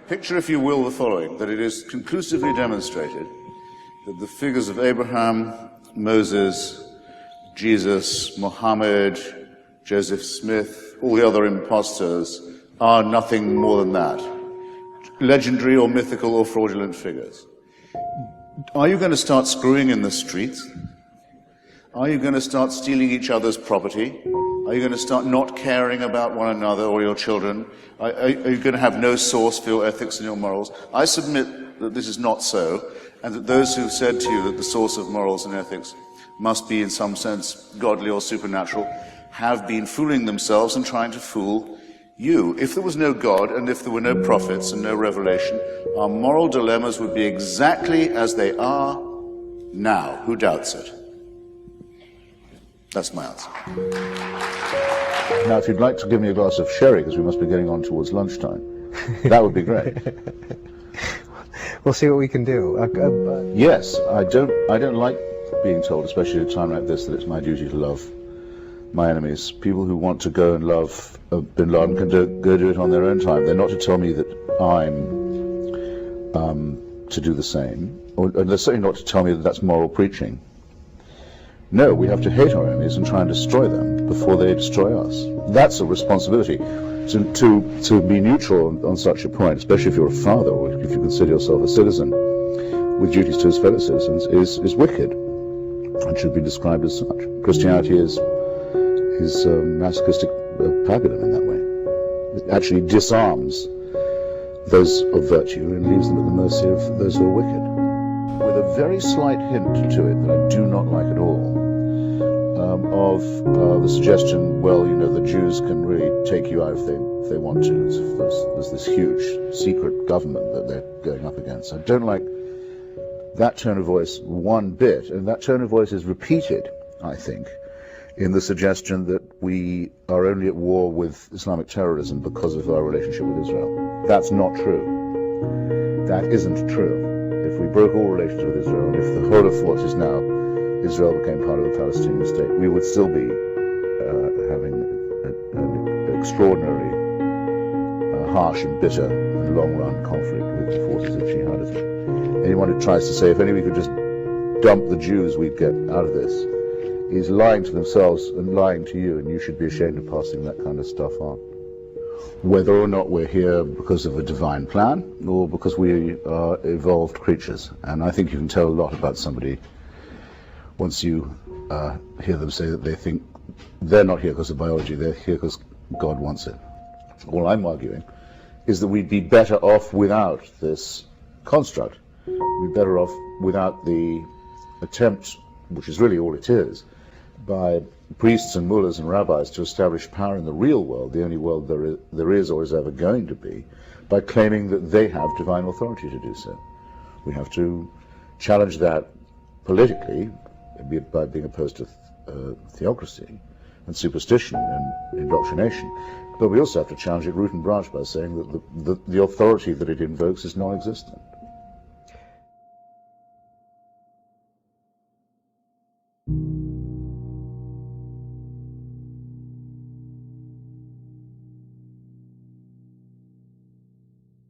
Picture, if you will, the following, that it is conclusively demonstrated that the figures of Abraham, Moses, Jesus, Muhammad, Joseph Smith, all the other impostors are nothing more than that. Legendary or mythical or fraudulent figures. Are you going to start screwing in the streets? Are you going to start stealing each other's property? Are you going to start not caring about one another or your children? Are you going to have no source for your ethics and your morals? I submit that this is not so, and that those who said to you that the source of morals and ethics must be in some sense godly or supernatural have been fooling themselves and trying to fool you. If there was no God and if there were no prophets and no revelation, our moral dilemmas would be exactly as they are now. Who doubts it? That's my answer. Now, if you'd like to give me a glass of sherry, because we must be getting on towards lunchtime, that would be great. We'll see what we can do. Yes, I don't like being told, especially at a time like this, that it's my duty to love my enemies. People who want to go and love bin Laden can go do it on their own time. They're not to tell me that I'm to do the same, or they're certainly not to tell me that that's moral preaching. No, we have to hate our enemies and try and destroy them before they destroy us. That's a responsibility. To be neutral on such a point, especially if you're a father or if you consider yourself a citizen with duties to his fellow citizens, is wicked and should be described as such. Christianity is masochistic pabulum in that way. It actually disarms those of virtue and leaves them at the mercy of those who are wicked. With a very slight hint to it that I do not like at all, of the suggestion, well, you know, the Jews can really take you out if they want to. There's this huge secret government that they're going up against. I don't like that tone of voice one bit, and that tone of voice is repeated, I think, in the suggestion that we are only at war with Islamic terrorism because of our relationship with Israel. That's not true. That isn't true. If we broke all relations with Israel, and if the whole of what is now Israel became part of the Palestinian state, we would still be having an extraordinary, harsh and bitter and long-run conflict with the forces of jihadism. Anyone who tries to say, if only we could just dump the Jews, we'd get out of this, is lying to themselves and lying to you, and you should be ashamed of passing that kind of stuff on. Whether or not we're here because of a divine plan, or because we are evolved creatures. And I think you can tell a lot about somebody once you hear them say that they think they're not here because of biology, they're here because God wants it. All I'm arguing is that we'd be better off without this construct. We'd be better off without the attempt, which is really all it is, by priests and mullahs and rabbis to establish power in the real world, the only world there is or is ever going to be, by claiming that they have divine authority to do so. We have to challenge that politically, by being opposed to theocracy and superstition and indoctrination, but we also have to challenge it root and branch by saying that the authority that it invokes is non-existent.